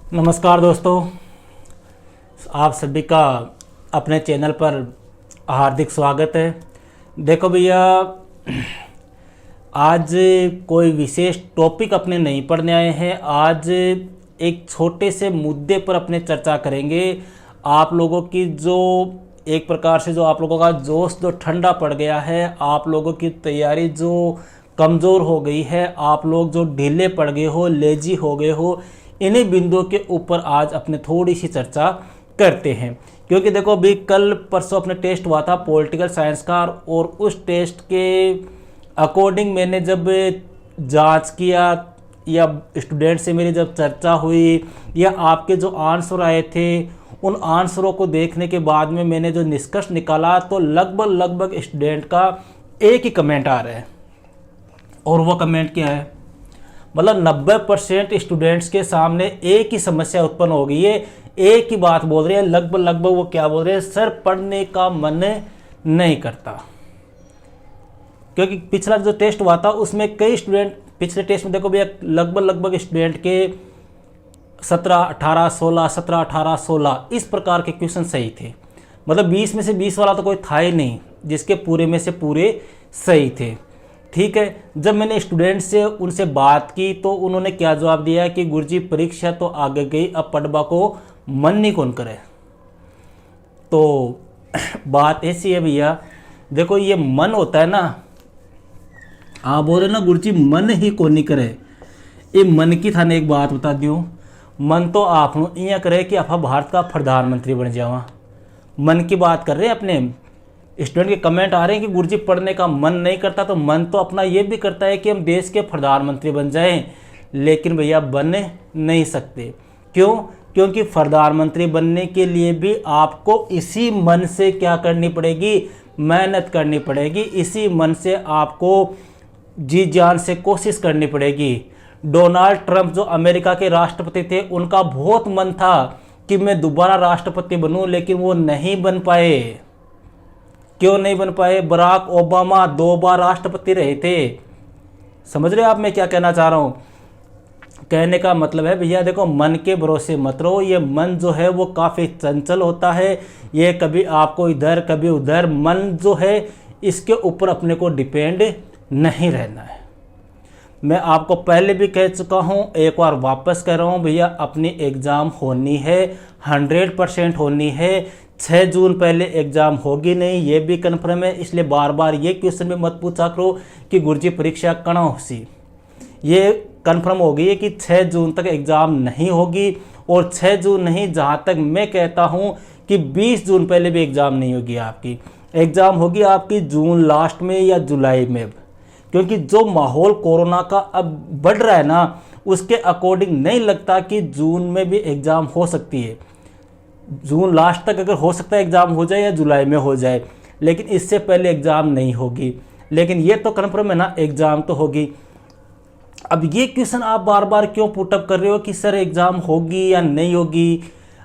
नमस्कार दोस्तों, आप सभी का अपने चैनल पर हार्दिक स्वागत है। देखो भैया, आज कोई विशेष टॉपिक अपने नहीं पढ़ने आए हैं। आज एक छोटे से मुद्दे पर अपने चर्चा करेंगे। आप लोगों की जो एक प्रकार से जो आप लोगों का जोश जो ठंडा पड़ गया है, आप लोगों की तैयारी जो कमज़ोर हो गई है, आप लोग जो ढीले पड़ गए हो, लेजी हो गए हो, इन्हीं बिंदुओं के ऊपर आज अपने थोड़ी सी चर्चा करते हैं। क्योंकि देखो, अभी कल परसों अपने टेस्ट हुआ था पॉलिटिकल साइंस का, और उस टेस्ट के अकॉर्डिंग मैंने जब जांच किया या स्टूडेंट से मेरी जब चर्चा हुई या आपके जो आंसर आए थे, उन आंसरों को देखने के बाद में मैंने जो निष्कर्ष निकाला, तो लगभग स्टूडेंट का एक ही कमेंट आ रहा है। और वो कमेंट क्या है? मतलब 90% स्टूडेंट्स के सामने एक ही समस्या उत्पन्न हो गई है, एक ही बात बोल रहे हैं। लगभग वो क्या बोल रहे हैं? सर, पढ़ने का मन नहीं करता। क्योंकि पिछला जो टेस्ट हुआ था उसमें कई स्टूडेंट, पिछले टेस्ट में देखो भैया, लगभग स्टूडेंट के 17, 18, 16, 17, 18, 16 इस प्रकार के क्वेश्चन सही थे। मतलब 20 में से 20 वाला तो कोई था ही नहीं जिसके पूरे में से पूरे सही थे। ठीक है, जब मैंने स्टूडेंट से उनसे बात की तो उन्होंने क्या जवाब दिया कि गुरुजी, परीक्षा तो आगे गई, अब पढ़वा को मन नहीं कौन करे। तो बात ऐसी है भैया, देखो ये मन होता है ना, आप बोल रहे ना गुरुजी मन ही कौन नहीं करे। ये मन की थाने एक बात बता दूं, मन तो आप इं करे कि आप भारत का प्रधानमंत्री बन जावा। मन की बात कर रहे हैं अपने। स्टूडेंट के कमेंट आ रहे हैं कि गुरुजी पढ़ने का मन नहीं करता, तो मन तो अपना ये भी करता है कि हम देश के प्रधानमंत्री बन जाएं, लेकिन भैया बन नहीं सकते। क्यों? क्योंकि प्रधानमंत्री बनने के लिए भी आपको इसी मन से क्या करनी पड़ेगी? मेहनत करनी पड़ेगी। इसी मन से आपको जी जान से कोशिश करनी पड़ेगी। डोनाल्ड ट्रंप जो अमेरिका के राष्ट्रपति थे, उनका बहुत मन था कि मैं दोबारा राष्ट्रपति बनूं, लेकिन वो नहीं बन पाए। क्यों नहीं बन पाए? बराक ओबामा 2 बार राष्ट्रपति रहे थे। समझ रहे हो आप मैं क्या कहना चाह रहा हूं? कहने का मतलब है भैया, देखो मन के भरोसे मत रहो। ये मन जो है वो काफ़ी चंचल होता है। ये कभी आपको इधर कभी उधर, मन जो है इसके ऊपर अपने को डिपेंड नहीं रहना है। मैं आपको पहले भी कह चुका हूं, एक बार वापस कह रहा हूं भैया, अपनी एग्ज़ाम होनी है, 100% होनी है। 6 जून पहले एग्ज़ाम होगी नहीं, ये भी कन्फर्म है। इसलिए बार बार ये क्वेश्चन भी मत पूछा करो कि गुरुजी परीक्षा कहाँ होगी। ये कन्फर्म हो गई है कि 6 जून तक एग्ज़ाम नहीं होगी। और 6 जून नहीं, जहाँ तक मैं कहता हूँ कि 20 जून पहले भी एग्ज़ाम नहीं होगी आपकी। एग्ज़ाम होगी आपकी जून लास्ट में या जुलाई में। क्योंकि जो माहौल कोरोना का अब बढ़ रहा है ना, उसके अकॉर्डिंग नहीं लगता कि जून में भी एग्ज़ाम हो सकती है। जून लास्ट तक अगर हो सकता है एग्ज़ाम हो जाए या जुलाई में हो जाए, लेकिन इससे पहले एग्ज़ाम नहीं होगी। लेकिन ये तो कन्फर्म है ना, एग्ज़ाम तो होगी। अब ये क्वेश्चन आप बार बार क्यों पुटअप कर रहे हो कि सर एग्ज़ाम होगी या नहीं होगी?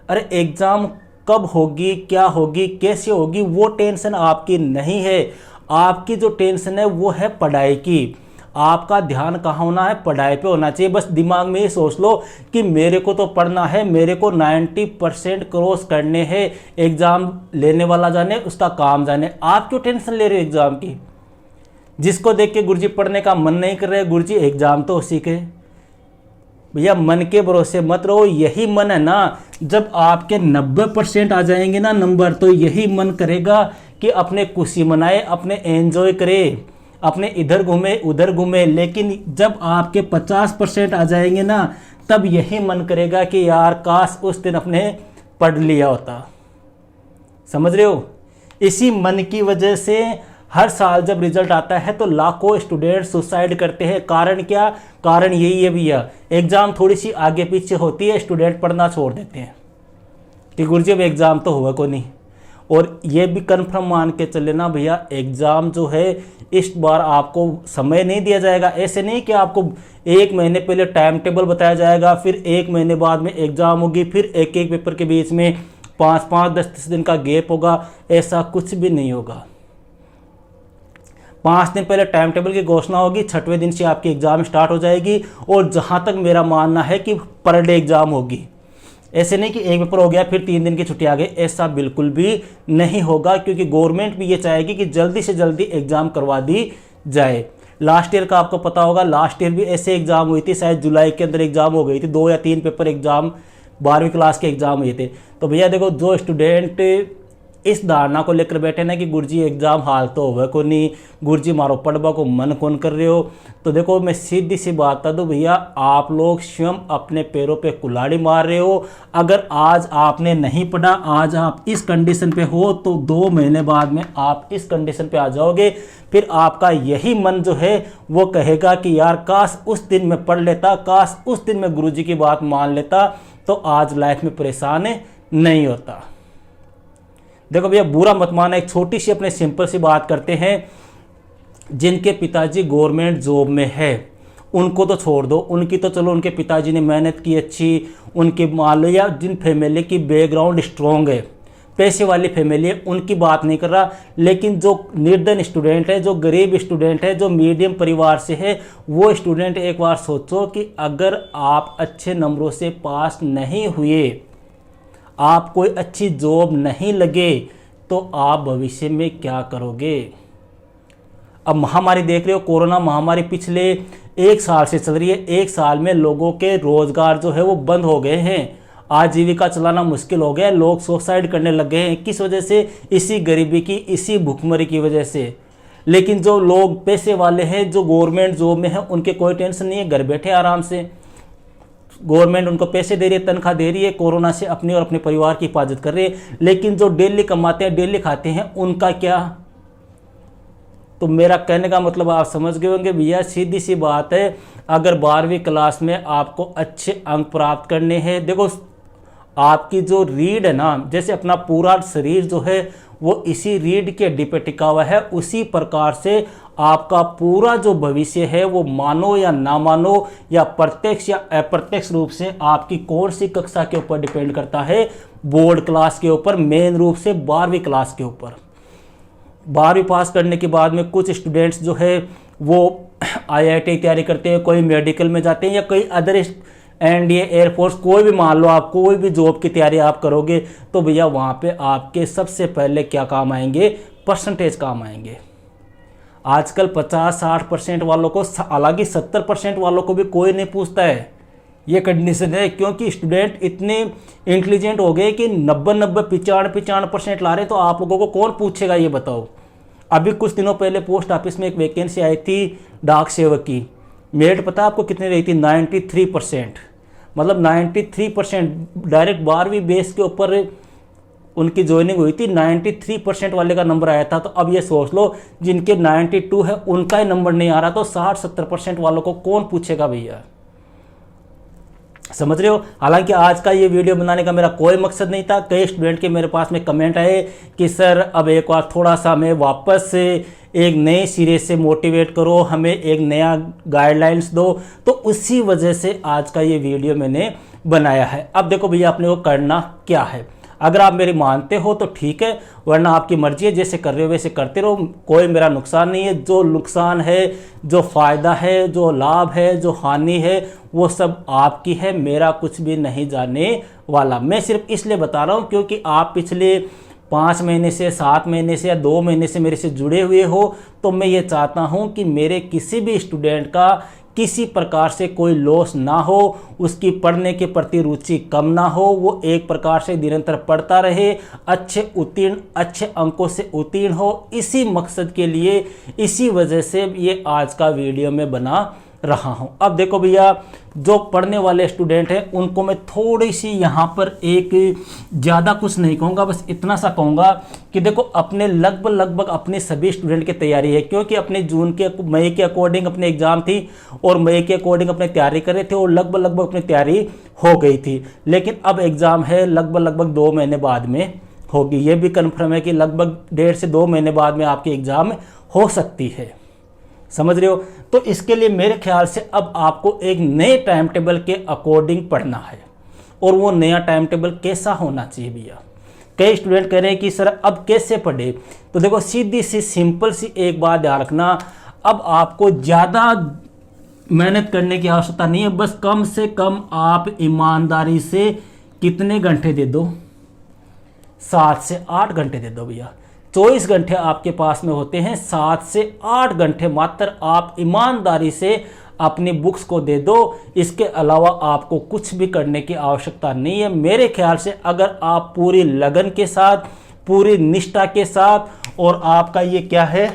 अरे एग्ज़ाम कब होगी, क्या होगी, कैसे होगी, वो टेंशन आपकी नहीं है। आपकी जो टेंशन है वो है पढ़ाई की। आपका ध्यान कहाँ होना है? पढ़ाई पे होना चाहिए। बस दिमाग में ये सोच लो कि मेरे को तो पढ़ना है, मेरे को 90% क्रॉस करने हैं, एग्ज़ाम लेने वाला जाने, उसका काम जाने। आप क्यों टेंशन ले रहे हो एग्ज़ाम की? जिसको देख के गुरुजी पढ़ने का मन नहीं कर रहे, गुरुजी एग्ज़ाम तो उसी के। भैया मन के भरोसे मत रहो। यही मन है ना, जब आपके 90% आ जाएंगे ना नंबर, तो यही मन करेगा कि अपने खुशी मनाए, अपने एंजॉय करे, अपने इधर घूमे उधर घूमे। लेकिन जब आपके 50% आ जाएंगे ना, तब यही मन करेगा कि यार काश उस दिन अपने पढ़ लिया होता। समझ रहे हो? इसी मन की वजह से हर साल जब रिजल्ट आता है तो लाखों स्टूडेंट सुसाइड करते हैं। कारण क्या? कारण यही है भैया, एग्ज़ाम थोड़ी सी आगे पीछे होती है, स्टूडेंट पढ़ना छोड़ देते हैं कि गुरुजी अब एग्ज़ाम तो हुआ को नहीं। और ये भी कन्फर्म मान के चले ना भैया, एग्ज़ाम जो है इस बार आपको समय नहीं दिया जाएगा। ऐसे नहीं कि आपको 1 महीने पहले टाइम टेबल बताया जाएगा, फिर 1 महीने बाद में एग्ज़ाम होगी, फिर एक एक पेपर के बीच में 5-5, 10-10 दिन का गैप होगा। ऐसा कुछ भी नहीं होगा। 5 दिन पहले टाइम टेबल की घोषणा होगी, 6वें दिन से आपकी एग्ज़ाम स्टार्ट हो जाएगी। और जहाँ तक मेरा मानना है कि पर डे एग्ज़ाम होगी। ऐसे नहीं कि एक पेपर हो गया फिर 3 दिन की छुट्टी आ गई, ऐसा बिल्कुल भी नहीं होगा, क्योंकि गवर्नमेंट भी ये चाहेगी कि जल्दी से जल्दी एग्ज़ाम करवा दी जाए। लास्ट ईयर का आपको पता होगा, लास्ट ईयर भी ऐसे एग्ज़ाम हुई थी, शायद जुलाई के अंदर एग्ज़ाम हो गई थी, 2 या 3 पेपर एग्ज़ाम 12वीं क्लास के एग्ज़ाम हुए थे। तो भैया देखो, जो स्टूडेंट इस धारणा को लेकर बैठे ना कि गुरुजी एग्ज़ाम हाल तो होगा को नहीं, गुरुजी मारो पढ़वा को मन कौन कर रहे हो, तो देखो मैं सीधी सी बात बता दूं भैया, आप लोग स्वयं अपने पैरों पे कुल्हाड़ी मार रहे हो। अगर आज आपने नहीं पढ़ा, आज आप इस कंडीशन पे हो, तो 2 महीने बाद में आप इस कंडीशन पे आ जाओगे। फिर आपका यही मन जो है वो कहेगा कि यार काश उस दिन मैं पढ़ लेता, काश उस दिन मैं गुरुजी की बात मान लेता, तो आज लाइफ में परेशान नहीं होता। देखो भैया, बुरा मत माना, एक छोटी सी अपने सिंपल सी बात करते हैं। जिनके पिताजी गवर्नमेंट जॉब में है उनको तो छोड़ दो, उनकी तो चलो उनके पिताजी ने मेहनत की अच्छी, उनके मान लो, या जिन फैमिली की बैकग्राउंड स्ट्रॉन्ग है, पैसे वाली फैमिली है, उनकी बात नहीं कर रहा। लेकिन जो निर्धन स्टूडेंट है, जो गरीब स्टूडेंट है, जो मीडियम परिवार से है, वो स्टूडेंट एक बार सोचो कि अगर आप अच्छे नंबरों से पास नहीं हुए, आप कोई अच्छी जॉब नहीं लगे, तो आप भविष्य में क्या करोगे। अब महामारी देख रहे हो, कोरोना महामारी पिछले 1 साल से चल रही है। 1 साल में लोगों के रोजगार जो है वो बंद हो गए हैं, आजीविका चलाना मुश्किल हो गया है, लोग सुसाइड करने लग गए हैं। किस वजह से? इसी गरीबी की, इसी भुखमरी की वजह से। लेकिन जो लोग पैसे वाले हैं, जो गवर्नमेंट जॉब में हैं, उनके कोई टेंशन नहीं है, घर बैठे आराम से गवर्नमेंट उनको पैसे दे रही है, तनख्वाह दे रही है, कोरोना से अपने और अपने परिवार की हिफाजत कर रही है। लेकिन जो डेली कमाते हैं, डेली खाते हैं, उनका क्या? तो मेरा कहने का मतलब आप समझ गए होंगे भैया, सीधी सी बात है। अगर 12वीं क्लास में आपको अच्छे अंक प्राप्त करने हैं, देखो आपकी जो रीढ़ है ना, जैसे अपना पूरा शरीर जो है वो इसी रीढ़ के हड्डी पे टिका हुआ है, उसी प्रकार से आपका पूरा जो भविष्य है वो मानो या ना मानो, या प्रत्यक्ष या अप्रत्यक्ष रूप से आपकी कौन सी कक्षा के ऊपर डिपेंड करता है, बोर्ड क्लास के ऊपर, मेन रूप से 12वीं क्लास के ऊपर। 12वीं पास करने के बाद में कुछ स्टूडेंट्स जो है वो IIT की तैयारी करते हैं, कोई मेडिकल में जाते हैं, या कोई अदर NDA, एयरफोर्स, कोई भी मान लो आप कोई भी जॉब की तैयारी आप करोगे, तो भैया वहाँ पे आपके सबसे पहले क्या काम आएंगे? परसेंटेज काम आएंगे। आजकल 50-60% वालों को, हालांकि 70% वालों को भी कोई नहीं पूछता है, ये कंडीशन है। क्योंकि स्टूडेंट इतने इंटेलिजेंट हो गए कि 90-95% ला रहे, तो आप लोगों को कौन पूछेगा ये बताओ। अभी कुछ दिनों पहले पोस्ट ऑफिस में एक वैकेंसी आई थी डाक सेवक की, मेरिट पता आपको कितनी रही थी? 93%। मतलब 93% डायरेक्ट 12वीं बेस के ऊपर उनकी ज्वाइनिंग हुई थी, 93% वाले का नंबर आया था। तो अब ये सोच लो, जिनके 92 है उनका ही नंबर नहीं आ रहा, तो 60-70% वालों को कौन पूछेगा भैया? समझ रहे हो। हालांकि आज का ये वीडियो बनाने का मेरा कोई मकसद नहीं था। कई स्टूडेंट के मेरे पास में कमेंट आए कि सर अब एक बार थोड़ा सा हमें वापस से एक नए सिरे से मोटिवेट करो, हमें एक नया गाइडलाइंस दो, तो उसी वजह से आज का ये वीडियो मैंने बनाया है। अब देखो भैया, अपने को करना क्या है। अगर आप मेरी मानते हो तो ठीक है, वरना आपकी मर्जी है, जैसे कर रहे हो वैसे करते रहो, कोई मेरा नुकसान नहीं है। जो नुकसान है, जो फ़ायदा है, जो लाभ है, जो हानि है, वो सब आपकी है, मेरा कुछ भी नहीं जाने वाला। मैं सिर्फ इसलिए बता रहा हूँ क्योंकि आप पिछले 5 महीने से, 7 महीने से या 2 महीने से मेरे से जुड़े हुए हो, तो मैं ये चाहता हूँ कि मेरे किसी भी स्टूडेंट का किसी प्रकार से कोई लॉस ना हो, उसकी पढ़ने के प्रति रुचि कम ना हो, वो एक प्रकार से निरंतर पढ़ता रहे, अच्छे अंकों से उत्तीर्ण हो। इसी मकसद के लिए, इसी वजह से ये आज का वीडियो में बना रहा हूं। अब देखो भैया, जो पढ़ने वाले स्टूडेंट हैं उनको मैं थोड़ी सी यहाँ पर एक ज़्यादा कुछ नहीं कहूँगा, बस इतना सा कहूँगा कि देखो अपने लगभग अपने सभी स्टूडेंट की तैयारी है, क्योंकि अपने मई के अकॉर्डिंग अपने एग्ज़ाम थी और मई के अकॉर्डिंग अपने तैयारी कर रहे थे और लगभग अपनी तैयारी हो गई थी। लेकिन अब एग्ज़ाम है लगभग 2 महीने बाद में होगी। ये भी कन्फर्म है कि लगभग 1.5 से 2 महीने बाद में आपकी एग्ज़ाम हो सकती है। समझ रहे हो। तो इसके लिए मेरे ख्याल से अब आपको एक नए टाइम टेबल के अकॉर्डिंग पढ़ना है। और वो नया टाइम टेबल कैसा होना चाहिए भैया? कई स्टूडेंट कह रहे हैं कि सर अब कैसे पढ़े? तो देखो, सीधी सी सिंपल सी एक बात ध्यान रखना, अब आपको ज़्यादा मेहनत करने की आवश्यकता नहीं है। बस कम से कम आप ईमानदारी से कितने घंटे दे दो, 7 से 8 घंटे दे दो भैया। 24 घंटे आपके पास में होते हैं, 7 से 8 घंटे मात्र आप ईमानदारी से अपनी बुक्स को दे दो। इसके अलावा आपको कुछ भी करने की आवश्यकता नहीं है। मेरे ख्याल से अगर आप पूरी लगन के साथ, पूरी निष्ठा के साथ, और आपका ये क्या है,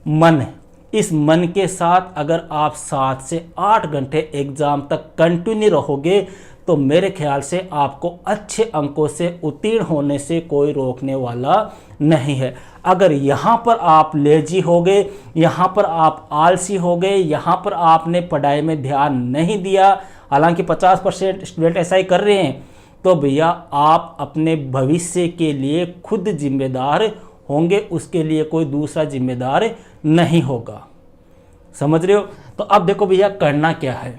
मन, इस मन के साथ अगर आप 7 से 8 घंटे एग्जाम तक कंटिन्यू रहोगे तो मेरे ख्याल से आपको अच्छे अंकों से उत्तीर्ण होने से कोई रोकने वाला नहीं है। अगर यहाँ पर आप लेजी हो गए, यहाँ पर आप आलसी हो गए, यहाँ पर आपने पढ़ाई में ध्यान नहीं दिया, हालांकि 50% स्टूडेंट ऐसा ही कर रहे हैं, तो भैया आप अपने भविष्य के लिए खुद जिम्मेदार होंगे, उसके लिए कोई दूसरा जिम्मेदार नहीं होगा। समझ रहे हो? तो अब देखो भैया करना क्या है।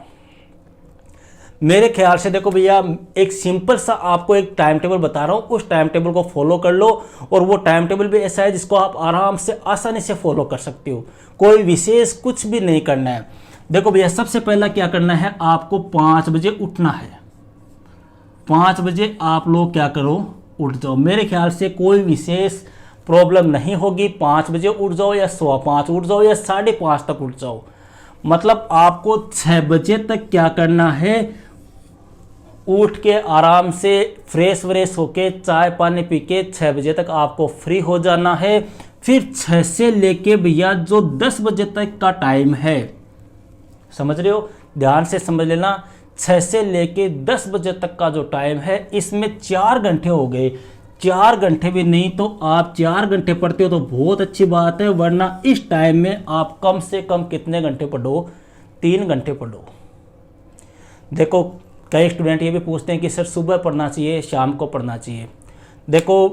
मेरे ख्याल से देखो भैया, एक सिंपल सा आपको एक टाइम टेबल बता रहा हूँ, उस टाइम टेबल को फॉलो कर लो। और वो टाइम टेबल भी ऐसा है जिसको आप आराम से आसानी से फॉलो कर सकते हो, कोई विशेष कुछ भी नहीं करना है। देखो भैया, सबसे पहला क्या करना है, आपको 5 बजे उठना है। 5 बजे आप लोग क्या करो, उठ जाओ। मेरे ख्याल से कोई विशेष प्रॉब्लम नहीं होगी। 5 बजे उठ जाओ या 5:15 उठ जाओ या 5:30 तक उठ जाओ, मतलब आपको 6 बजे तक क्या करना है, उठ के आराम से फ्रेश व्रेश होके चाय पानी पी के 6 बजे तक आपको फ्री हो जाना है। फिर 6 से लेके भैया जो 10 बजे तक का टाइम है, समझ रहे हो, ध्यान से समझ लेना, 6 से लेके 10 बजे तक का जो टाइम है, इसमें 4 घंटे हो गए। 4 घंटे भी नहीं तो आप 4 घंटे पढ़ते हो तो बहुत अच्छी बात है, वरना इस टाइम में आप कम से कम कितने घंटे पढ़ो, 3 घंटे पढ़ो। देखो कई स्टूडेंट ये भी पूछते हैं कि सर सुबह पढ़ना चाहिए शाम को पढ़ना चाहिए। देखो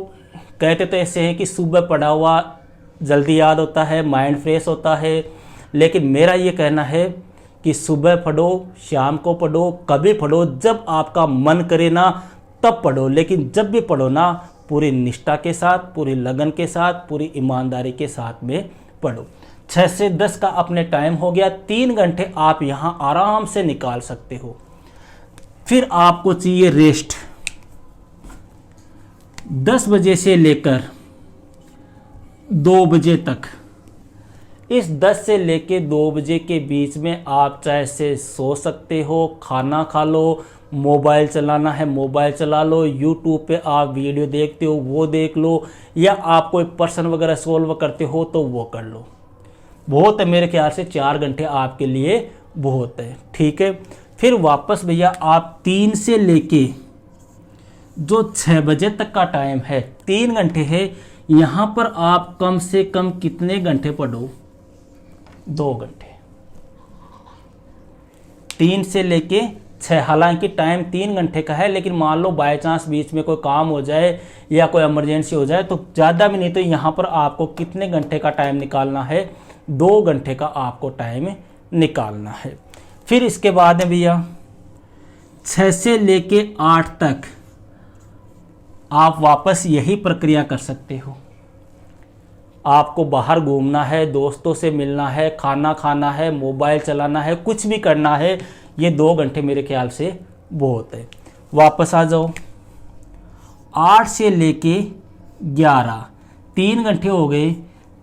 कहते तो ऐसे हैं कि सुबह पढ़ा हुआ जल्दी याद होता है, माइंड फ्रेश होता है, लेकिन मेरा ये कहना है कि सुबह पढ़ो, शाम को पढ़ो, कभी पढ़ो, जब आपका मन करे ना तब पढ़ो, लेकिन जब भी पढ़ो ना पूरी निष्ठा के साथ, पूरी लगन के साथ, पूरी ईमानदारी के साथ में पढ़ो। 6 से 10 का अपने टाइम हो गया, 3 घंटे आप यहाँ आराम से निकाल सकते हो। फिर आपको चाहिए रेस्ट। 10 बजे से लेकर 2 बजे तक, इस 10 से लेकर 2 बजे के बीच में आप चाहे से सो सकते हो, खाना खा लो, मोबाइल चलाना है मोबाइल चला लो, यूट्यूब पे आप वीडियो देखते हो वो देख लो, या आप कोई पर्सन वगैरह सॉल्व करते हो तो वो कर लो। बहुत है, मेरे ख्याल से 4 घंटे आपके लिए बहुत है, ठीक है। फिर वापस भैया आप 3 से लेके जो 6 बजे तक का टाइम है, 3 घंटे है, यहाँ पर आप कम से कम कितने घंटे पढ़ो, 2 घंटे। 3 से लेके 6, हालांकि टाइम 3 घंटे का है, लेकिन मान लो बाय चांस बीच में कोई काम हो जाए या कोई इमरजेंसी हो जाए तो ज़्यादा भी नहीं तो यहाँ पर आपको कितने घंटे का टाइम निकालना है, 2 घंटे का आपको टाइम निकालना है। फिर इसके बाद है भैया 6 से लेके 8 तक आप वापस यही प्रक्रिया कर सकते हो। आपको बाहर घूमना है, दोस्तों से मिलना है, खाना खाना है, मोबाइल चलाना है, कुछ भी करना है, ये 2 घंटे मेरे ख्याल से बहुत है। वापस आ जाओ 8 से लेके 11, 3 घंटे हो गए।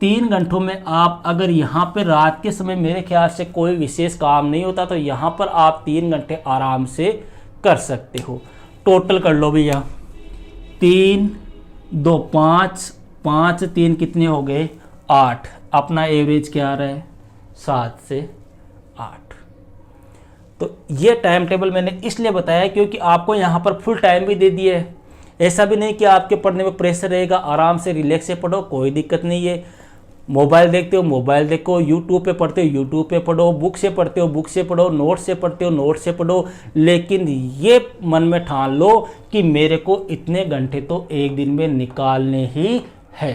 3 घंटों में आप अगर यहाँ पे रात के समय मेरे ख्याल से कोई विशेष काम नहीं होता तो यहाँ पर आप 3 घंटे आराम से कर सकते हो। टोटल कर लो भैया, 3 2 5 5 3 कितने हो गए, 8। अपना एवरेज क्या आ रहा है, 7 से 8। तो ये टाइम टेबल मैंने इसलिए बताया क्योंकि आपको यहाँ पर फुल टाइम भी दे दिया है। ऐसा भी नहीं कि आपके पढ़ने में प्रेशर रहेगा, आराम से रिलैक्स से पढ़ो, कोई दिक्कत नहीं है। मोबाइल देखते हो मोबाइल देखो, यूट्यूब पे पढ़ते हो यूट्यूब पे पढ़ो, बुक से पढ़ते हो बुक से पढ़ो, नोट से पढ़ते हो नोट से पढ़ो, लेकिन ये मन में ठान लो कि मेरे को इतने घंटे तो एक दिन में निकालने ही है।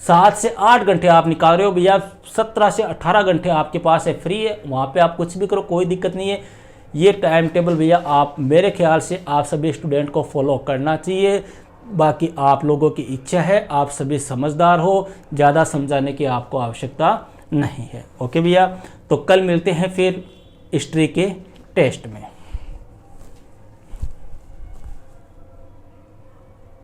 7 से 8 घंटे आप निकाल रहे हो भैया, 17 से 18 घंटे आपके पास है, फ्री है, वहाँ पे आप कुछ भी करो, कोई दिक्कत नहीं है। ये टाइम टेबल भैया आप मेरे ख्याल से आप सभी स्टूडेंट को फॉलो करना चाहिए। बाकी आप लोगों की इच्छा है, आप सभी समझदार हो, ज़्यादा समझाने की आपको आवश्यकता नहीं है। ओके भैया, तो कल मिलते हैं फिर हिस्ट्री के टेस्ट में।